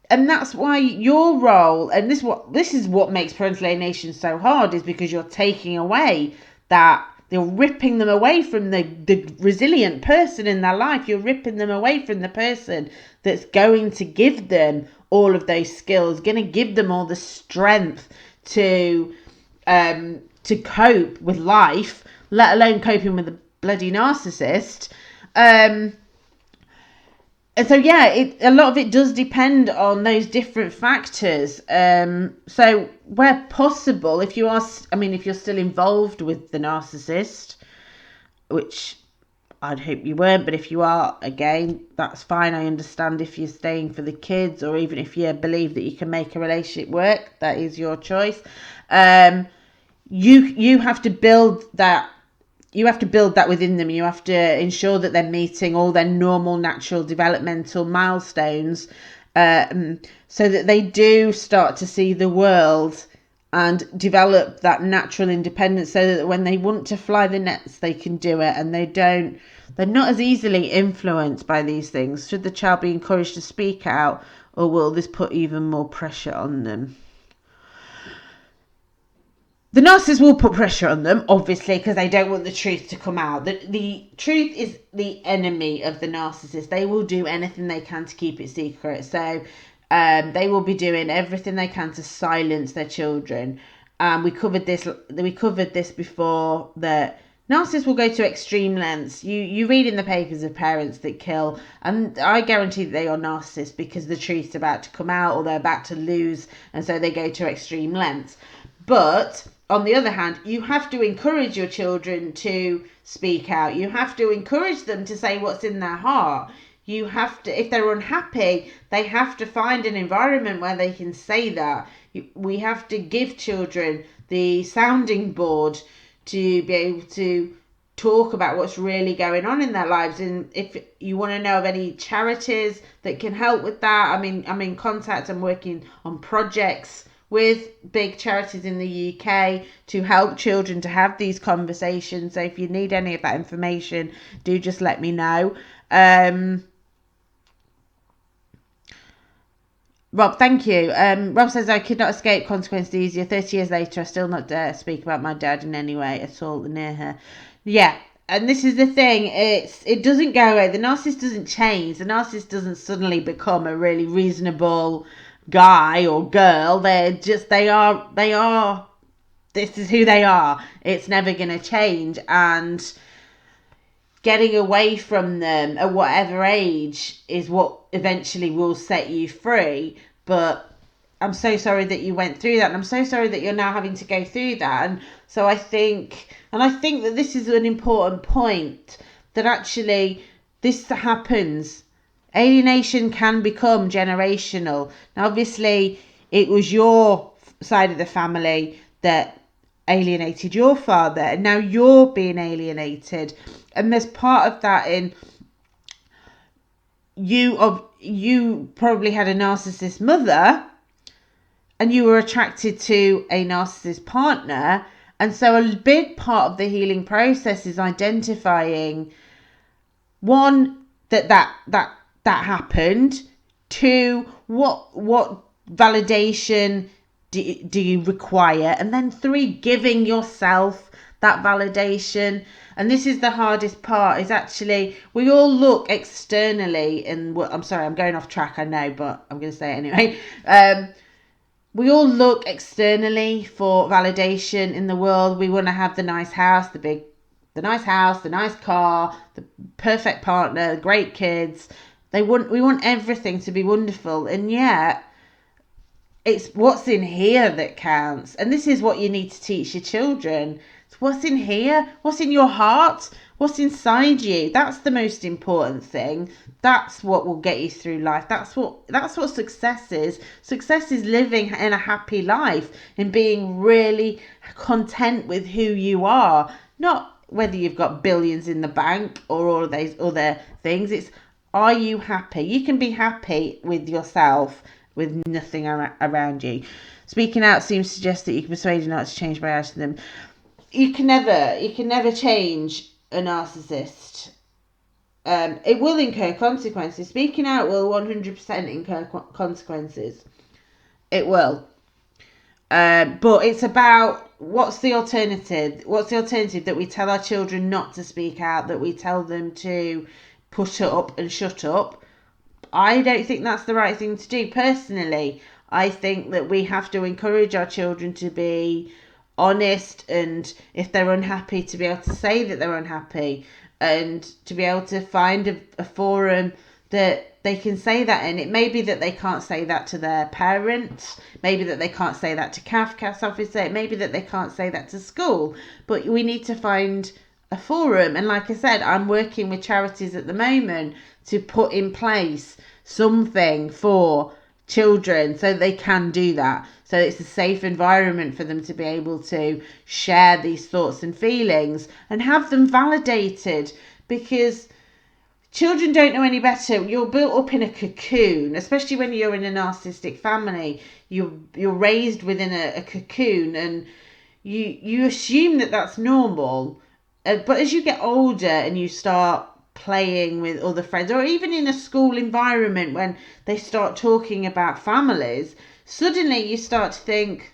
And that's why your role, and this is what makes parental alienation so hard, is because you're taking away that You're ripping them away from the resilient person in their life. You're ripping them away from the person that's going to give them all of those skills, going to give them all the strength to cope with life, let alone coping with a bloody narcissist. And so, yeah, a lot of it does depend on those different factors. So where possible, if you're still involved with the narcissist, which I'd hope you weren't, but if you are, again, that's fine. I understand if you're staying for the kids, or even if you believe that you can make a relationship work, that is your choice. You have to build that. You have to build that within them. You have to ensure that they're meeting all their normal, natural developmental milestones, so that they do start to see the world and develop that natural independence, so that when they want to fly the nets, they can do it, and they're not as easily influenced by these things. Should the child be encouraged to speak out, or will this put even more pressure on them? The narcissist will put pressure on them, obviously, because they don't want the truth to come out. The truth is the enemy of the narcissist. They will do anything they can to keep it secret. So they will be doing everything they can to silence their children. We covered this before, that narcissists will go to extreme lengths. You read in the papers of parents that kill, and I guarantee that they are narcissists because the truth's about to come out, or they're about to lose, and so they go to extreme lengths. But on the other hand, you have to encourage your children to speak out. You have to encourage them to say what's in their heart. You have to, if they're unhappy, they have to find an environment where they can say that. We have to give children the sounding board to be able to talk about what's really going on in their lives. And if you want to know of any charities that can help with that, I'm in contact. I'm working on projects with big charities in the UK to help children to have these conversations. So if you need any of that information, do just let me know. Rob, thank you. Rob says, I could not escape consequences easier. 30 years later, I still not dare speak about my dad in any way at all near her. Yeah, and this is the thing. It doesn't go away. The narcissist doesn't change. The narcissist doesn't suddenly become a really reasonable guy or girl. They are this is who they are. It's never going to change, and getting away from them at whatever age is what eventually will set you free. But I'm so sorry that you went through that, and I'm so sorry that you're now having to go through that. And so I think that this is an important point, that actually this happens. Alienation can become generational. Now, obviously, it was your side of the family that alienated your father, and now you're being alienated. And there's part of that in you probably had a narcissist mother, and you were attracted to a narcissist partner. And so a big part of the healing process is identifying, one, that happened. Two, what validation do you require? And then three, giving yourself that validation. And this is the hardest part, is actually we all look externally, and I'm sorry, I'm going off track, I know, but I'm going to say it anyway. We all look externally for validation in the world. We want to have the nice house, the nice house, the nice car, the perfect partner, great kids. We want everything to be wonderful, and yet it's what's in here that counts. And this is what you need to teach your children. It's what's in here, what's in your heart, what's inside you. That's the most important thing. That's what will get you through life. That's what success is. Success is living in a happy life and being really content with who you are. Not whether you've got billions in the bank or all of those other things. It's, are you happy? You can be happy with yourself, with nothing around you. Speaking out seems to suggest that you can persuade you not to change by asking them. You can never change a narcissist. It will incur consequences. Speaking out will 100% incur consequences. It will. But it's about what's the alternative? What's the alternative? That we tell our children not to speak out, that we tell them to put up and shut up? I don't think that's the right thing to do. Personally, I think that we have to encourage our children to be honest, and if they're unhappy, to be able to say that they're unhappy, and to be able to find a forum that they can say that in. It may be that they can't say that to their parents, maybe that they can't say that to CAFCAS officer, it may be that they can't say that to school, but we need to find a forum. And like I said, I'm working with charities at the moment to put in place something for children so they can do that, so it's a safe environment for them to be able to share these thoughts and feelings and have them validated, because children don't know any better. You're built up in a cocoon, especially when you're in a narcissistic family. You're raised within a cocoon, and you assume that that's normal. But as you get older and you start playing with other friends, or even in a school environment, when they start talking about families, suddenly you start to think,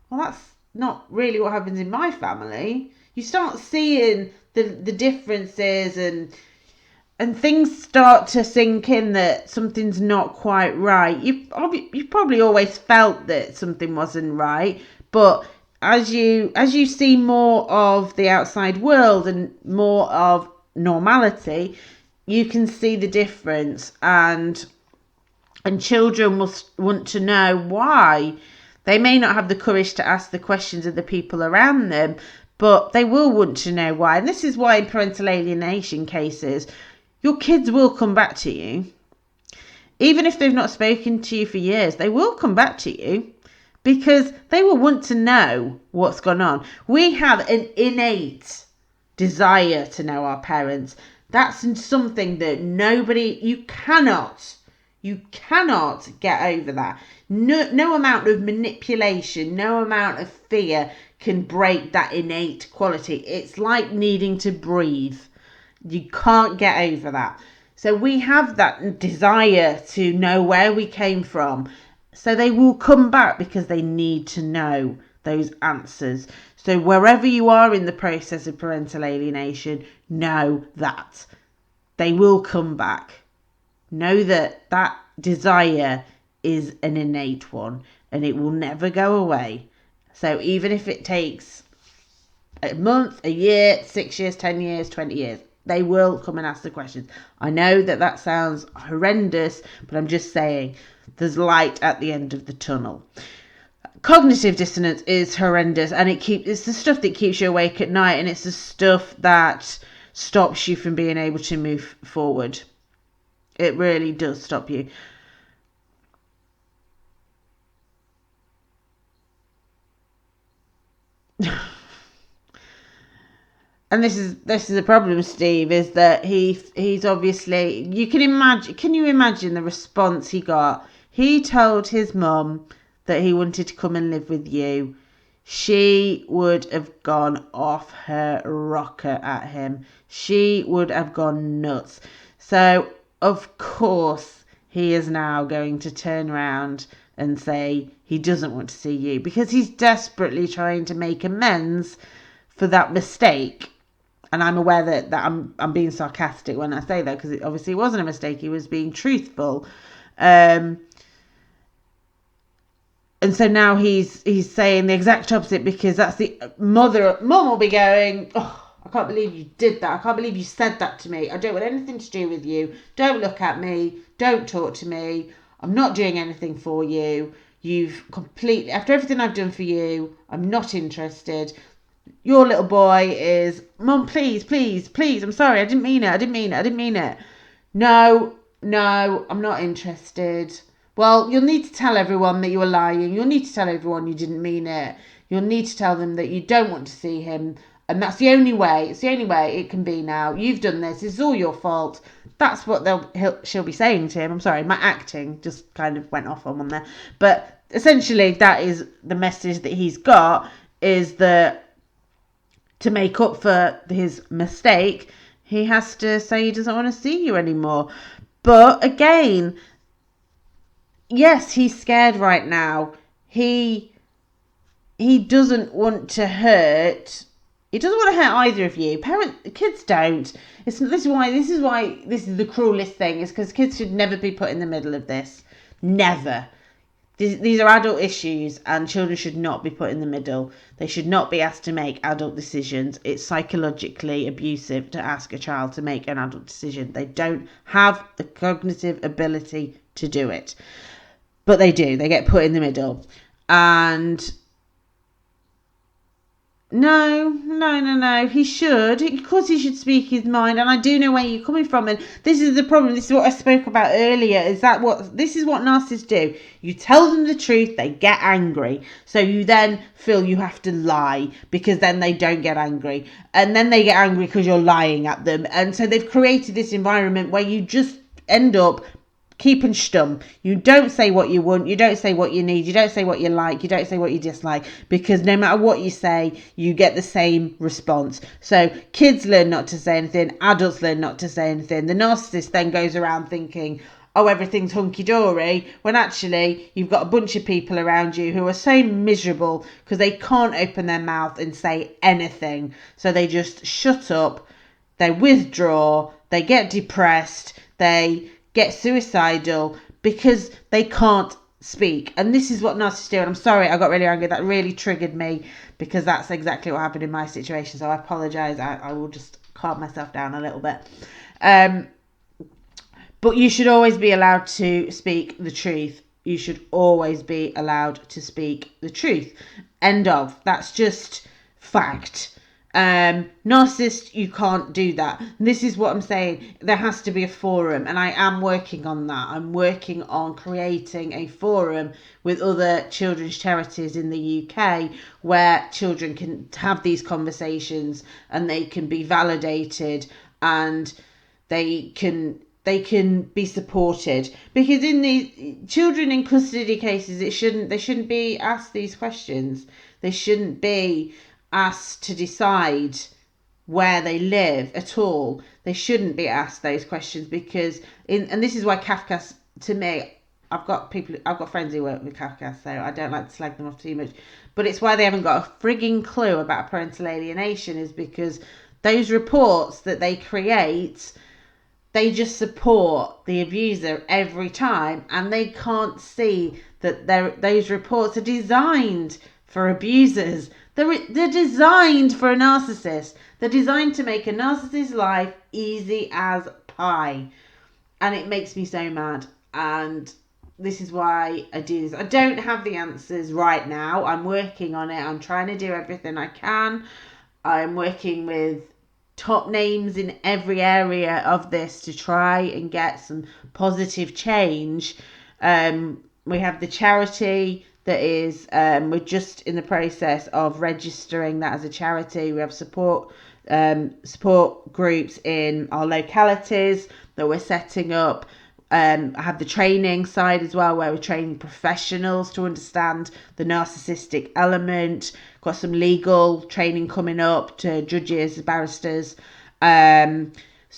well, that's not really what happens in my family. You start seeing the differences, and things start to sink in that something's not quite right. You've probably always felt that something wasn't right, but as you see more of the outside world and more of normality, you can see the difference, and children will want to know why. They may not have the courage to ask the questions of the people around them, but they will want to know why. And this is why in parental alienation cases, your kids will come back to you. Even if they've not spoken to you for years, they will come back to you, because they will want to know what's gone on. We have an innate desire to know our parents. That's something that you cannot get over that. No amount of manipulation, no amount of fear can break that innate quality. It's like needing to breathe. You can't get over that. So we have that desire to know where we came from. So they will come back because they need to know those answers. So wherever you are in the process of parental alienation, know that they will come back. Know that desire is an innate one, and it will never go away. So even if it takes a month, a year, 6 years, 10 years, 20 years, they will come and ask the questions. I know that sounds horrendous, but I'm just saying there's light at the end of the tunnel. Cognitive dissonance is horrendous, and it's the stuff that keeps you awake at night, and it's the stuff that stops you from being able to move forward. It really does stop you. And this is a problem, Steve, is that he's obviously, can you imagine the response he got? He told his mum that he wanted to come and live with you. She would have gone off her rocker at him. She would have gone nuts. So, of course, he is now going to turn around and say he doesn't want to see you, because he's desperately trying to make amends for that mistake. And I'm aware that I'm being sarcastic when I say that, because it obviously wasn't a mistake. He was being truthful. And so now he's saying the exact opposite, because that's the mum will be going, oh, I can't believe you did that. I can't believe you said that to me. I don't want anything to do with you. Don't look at me. Don't talk to me. I'm not doing anything for you. You've completely, after everything I've done for you, I'm not interested. Your little boy is, Mum, please, I'm sorry, I didn't mean it. No, I'm not interested. Well, you'll need to tell everyone that you were lying. You'll need to tell everyone you didn't mean it. You'll need to tell them that you don't want to see him. And that's the only way. It's the only way it can be now. You've done this. It's all your fault. That's what she'll be saying to him. I'm sorry, my acting just kind of went off on one there. But essentially, that is the message that he's got, is that to make up for his mistake, he has to say he doesn't want to see you anymore. But again, yes, he's scared right now. He he doesn't want to hurt. He doesn't want to hurt either of you. Kids don't. This is why this is the cruelest thing. Is because kids should never be put in the middle of this. Never. These are adult issues, and children should not be put in the middle. They should not be asked to make adult decisions. It's psychologically abusive to ask a child to make an adult decision. They don't have the cognitive ability to do it. But they do. They get put in the middle. And no. He should. Of course he should speak his mind. And I do know where you're coming from. And this is the problem. This is what I spoke about earlier. This is what narcissists do. You tell them the truth. They get angry. So you then feel you have to lie because then they don't get angry. And then they get angry because you're lying at them. And so they've created this environment where you just end up keeping stum. You don't say what you want. You don't say what you need. You don't say what you like. You don't say what you dislike, because no matter what you say, you get the same response. So kids learn not to say anything. Adults learn not to say anything. The narcissist then goes around thinking, oh, everything's hunky-dory, when actually you've got a bunch of people around you who are so miserable because they can't open their mouth and say anything. So they just shut up. They withdraw. They get depressed. They get suicidal because they can't speak. And this is what narcissists do. And I'm sorry, I got really angry. That really triggered me because that's exactly what happened in my situation. So I apologise. I will just calm myself down a little bit. But you should always be allowed to speak the truth. You should always be allowed to speak the truth. End of. That's just fact. Narcissist, you can't do that. This is what I'm saying. There has to be a forum, and I am working on that. I'm working on creating a forum with other children's charities in the UK where children can have these conversations and they can be validated and they can be supported, because in the children in custody cases, they shouldn't be asked these questions. They shouldn't be asked to decide where they live at all. They shouldn't be asked those questions, because and this is why Kafka, to me, I've got friends who work with Kafka, so I don't like to slag them off too much, but it's why they haven't got a frigging clue about parental alienation, is because those reports that they create, they just support the abuser every time, and they can't see that those reports are designed for abusers. They're designed for a narcissist. They're designed to make a narcissist's life easy as pie. And it makes me so mad. And this is why I do this. I don't have the answers right now. I'm working on it. I'm trying to do everything I can. I'm working with top names in every area of this to try and get some positive change. We have the charity that is, we're just in the process of registering that as a charity. We have support groups in our localities that we're setting up. I have the training side as well, where we're training professionals to understand the narcissistic element. Got some legal training coming up to judges, barristers. So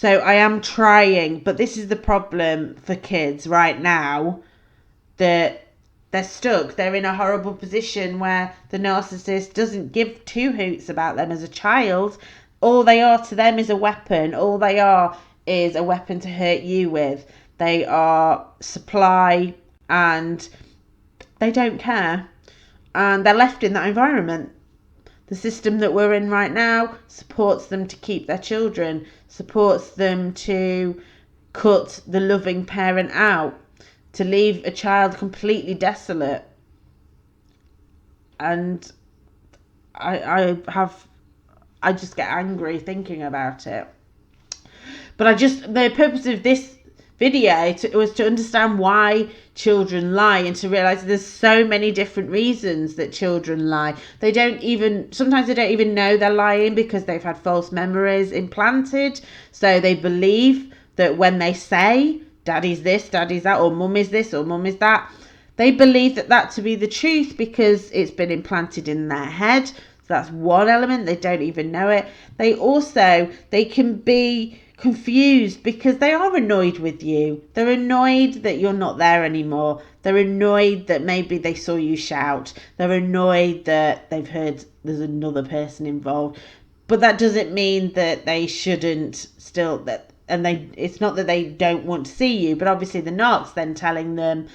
I am trying, but this is the problem for kids right now, that they're stuck. They're in a horrible position where the narcissist doesn't give two hoots about them as a child. All they are to them is a weapon. All they are is a weapon to hurt you with. They are supply, and they don't care. And they're left in that environment. The system that we're in right now supports them to keep their children, supports them to cut the loving parent out, to leave a child completely desolate. And I just get angry thinking about it. But the purpose of this video was to understand why children lie, and to realize there's so many different reasons that children lie. Sometimes they don't even know they're lying because they've had false memories implanted. So they believe that when they say daddy's this, daddy's that, or mum is this, or mum is that, they believe that to be the truth because it's been implanted in their head. So that's one element. They don't even know it. They can be confused because they are annoyed with you. They're annoyed that you're not there anymore. They're annoyed that maybe they saw you shout. They're annoyed that they've heard there's another person involved. But that doesn't mean that they shouldn't still that and they it's not that they don't want to see you, but obviously the narc's then telling them,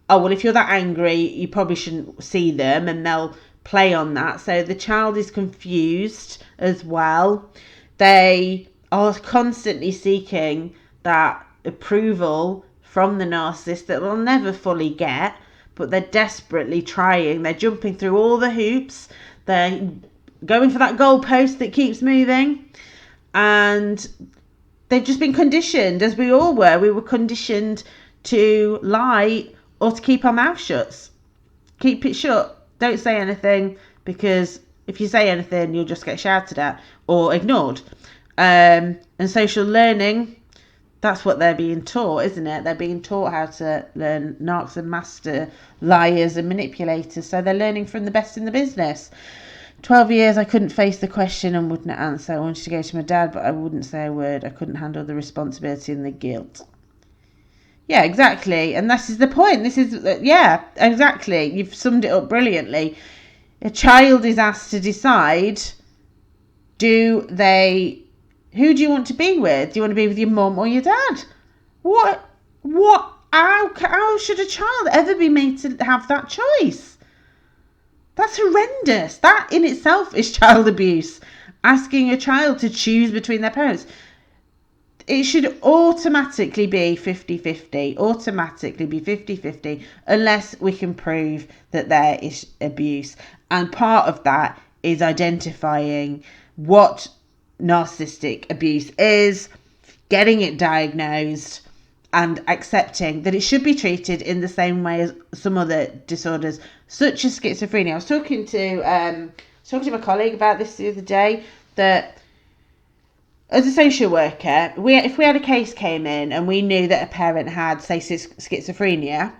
oh well, if you're that angry you probably shouldn't see them, and they'll play on that. So the child is confused as well. They are constantly seeking that approval from the narcissist that they'll never fully get, but they're desperately trying. They're jumping through all the hoops. They're going for that goalpost that keeps moving, and they've just been conditioned, as we all were. We were conditioned to lie or to keep our mouth shut. Keep it shut. Don't say anything, because if you say anything, you'll just get shouted at or ignored. And social learning, that's what they're being taught, isn't it? They're being taught how to learn narcs and master liars and manipulators. So they're learning from the best in the business. 12 years, I couldn't face the question and wouldn't answer. I wanted to go to my dad, but I wouldn't say a word. I couldn't handle the responsibility and the guilt. Yeah, exactly. And this is the point. Yeah, exactly. You've summed it up brilliantly. A child is asked to decide, who do you want to be with? Do you want to be with your mum or your dad? How should a child ever be made to have that choice? That's horrendous. That in itself is child abuse. Asking a child to choose between their parents. It should automatically be 50-50. Automatically be 50-50 unless we can prove that there is abuse. And part of that is identifying what narcissistic abuse is, getting it diagnosed, and accepting that it should be treated in the same way as some other disorders, such as schizophrenia. I was talking to my colleague about this the other day, that as a social worker, if we had a case came in and we knew that a parent had, say, schizophrenia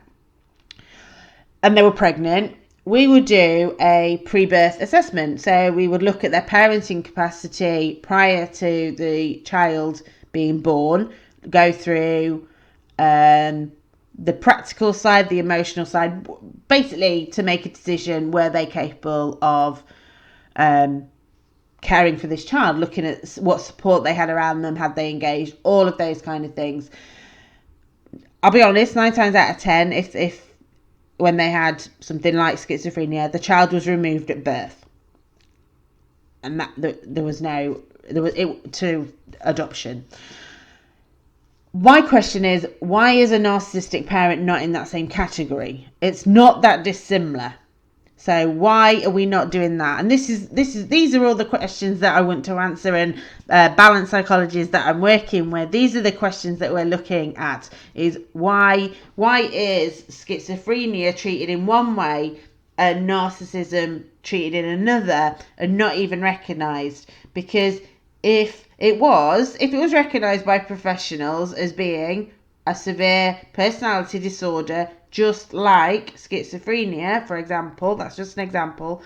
and they were pregnant, we would do a pre-birth assessment. So we would look at their parenting capacity prior to the child being born, go through the practical side, the emotional side, basically to make a decision, were they capable of caring for this child, looking at what support they had around them, had they engaged, all of those kind of things. I'll be honest, 9 times out of 10, if when they had something like schizophrenia, the child was removed at birth, and that there was to adoption. My question is, why is a narcissistic parent not in that same category? It's not that dissimilar. So why are we not doing that? And these are all the questions that I want to answer, and balanced psychologies that I'm working with. These are the questions that we're looking at. Is why is schizophrenia treated in one way and narcissism treated in another, and not even recognised? Because if it was recognised by professionals as being a severe personality disorder, just like schizophrenia, for example, that's just an example,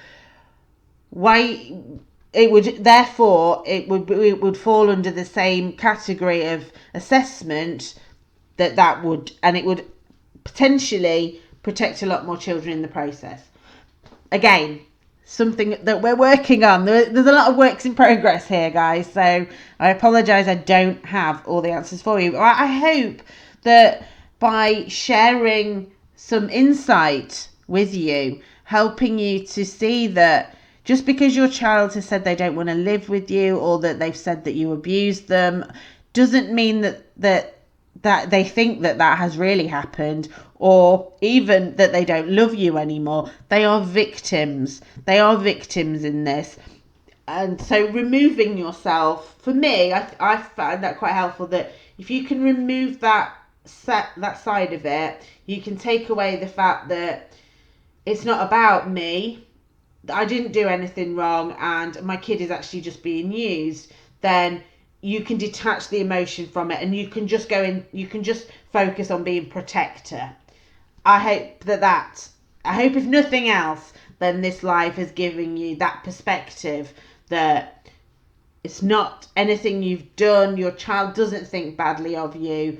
it would fall under the same category of assessment that would, and it would potentially protect a lot more children in the process. Again, something that we're working on. There's a lot of works in progress here, guys, so I apologise I don't have all the answers for you. I hope that by sharing some insight with you, helping you to see that just because your child has said they don't want to live with you, or that they've said that you abused them, doesn't mean that they think that has really happened, or even that they don't love you anymore. They are victims. They are victims in this. And so removing yourself, for me, I find that quite helpful, that if you can remove that side of it, you can take away the fact that it's not about me, I didn't do anything wrong, and my kid is actually just being used. Then you can detach the emotion from it, and you can just focus on being protector. I hope if nothing else, then this life has given you that perspective that it's not anything you've done. Your child doesn't think badly of you.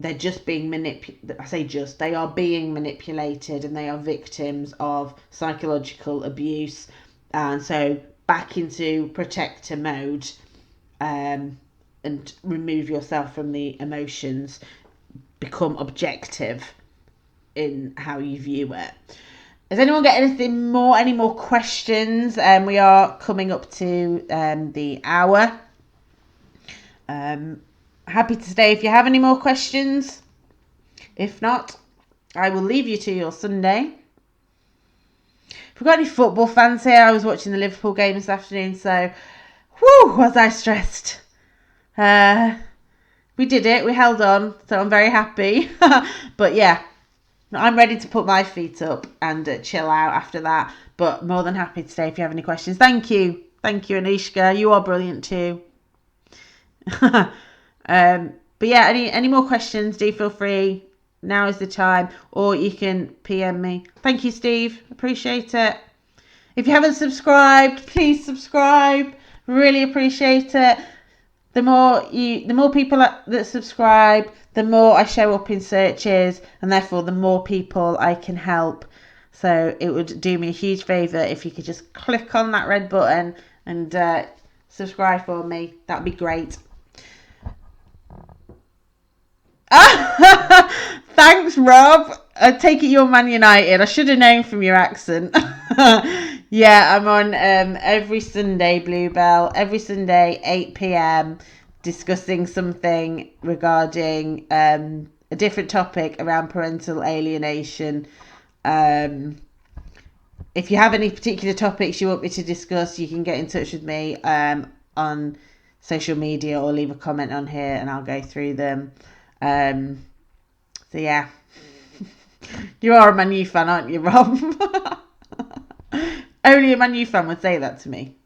They're just being they are being manipulated, and they are victims of psychological abuse. And so back into protector mode, and remove yourself from the emotions. Become objective in how you view it. Has anyone got any more questions? We are coming up to the hour. Happy to stay if you have any more questions. If not, I will leave you to your Sunday. If we've got any football fans here, I was watching the Liverpool game this afternoon, so was I stressed. We did it, we held on, so I'm very happy. But yeah, I'm ready to put my feet up and chill out after that, but more than happy to stay if you have any questions. Thank you, Anishka, you are brilliant too. But yeah, any more questions, do feel free. Now is the time, or you can PM me. Thank you, Steve, appreciate it. If you haven't subscribed, please subscribe, really appreciate it. The more people that subscribe, the more I show up in searches, and therefore the more people I can help. So it would do me a huge favour if you could just click on that red button and subscribe for me. That'd be great. Thanks, Rob. I take it you're Man United. I should have known from your accent. Yeah, I'm on every Sunday, Bluebell. Every Sunday, 8 p.m, discussing something regarding a different topic around parental alienation. If you have any particular topics you want me to discuss, you can get in touch with me on social media or leave a comment on here and I'll go through them. So yeah, you are a Man U fan, aren't you, Rob? Only a Man U fan would say that to me.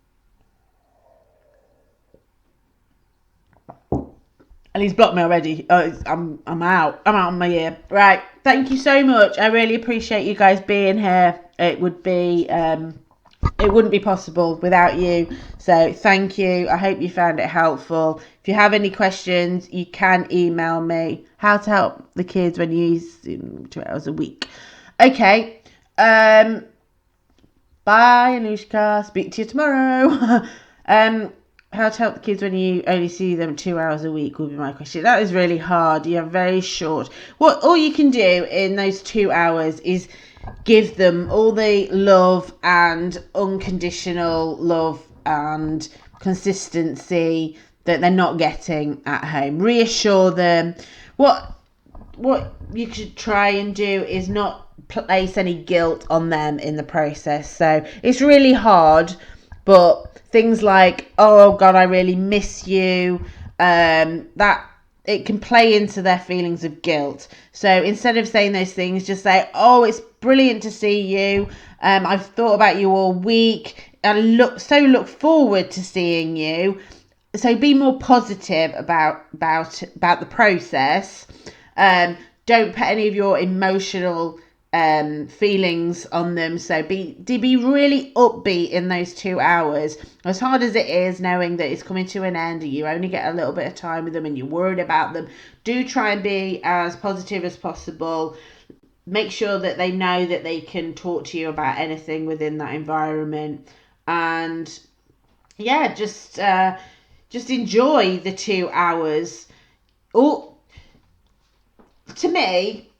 And he's blocked me already. I'm out. I'm out on my ear. Right. Thank you so much. I really appreciate you guys being here. It wouldn't be possible without you. So thank you. I hope you found it helpful. If you have any questions, you can email me. How to help the kids when you use 2 hours a week. Okay. Bye, Anushka. Speak to you tomorrow. How to help the kids when you only see them 2 hours a week will be my question. That is really hard. You're very short. All you can do in those 2 hours is give them all the love and unconditional love and consistency that they're not getting at home. Reassure them. What you should try and do is not place any guilt on them in the process. So it's really hard, but things like, oh God, I really miss you, that it can play into their feelings of guilt. So instead of saying those things, just say, oh, it's brilliant to see you. I've thought about you all week. I look forward to seeing you. So be more positive about the process. Don't put any of your emotional feelings on them. So be really upbeat in those 2 hours, as hard as it is, knowing that it's coming to an end and you only get a little bit of time with them and you're worried about them. Do try and be as positive as possible. Make sure that they know that they can talk to you about anything within that environment, and yeah, just enjoy the 2 hours. To me,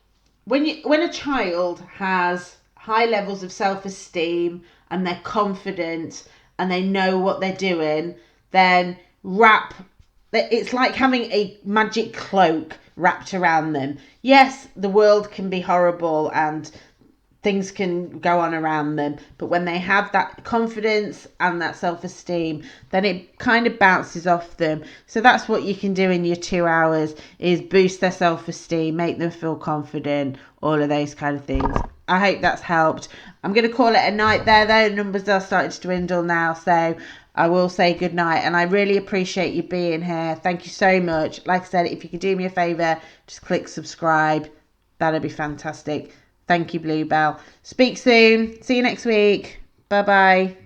when a child has high levels of self-esteem and they're confident and they know what they're doing, then it's like having a magic cloak wrapped around them. Yes, the world can be horrible and things can go on around them, but when they have that confidence and that self-esteem, then it kind of bounces off them. So that's what you can do in your 2 hours, is boost their self-esteem, make them feel confident, all of those kind of things. I hope that's helped. I'm going to call it a night there though. Numbers are starting to dwindle now, so I will say good night, and I really appreciate you being here. Thank you so much. Like I said, if you could do me a favour, just click subscribe. That'd be fantastic. Thank you, Bluebell. Speak soon. See you next week. Bye bye.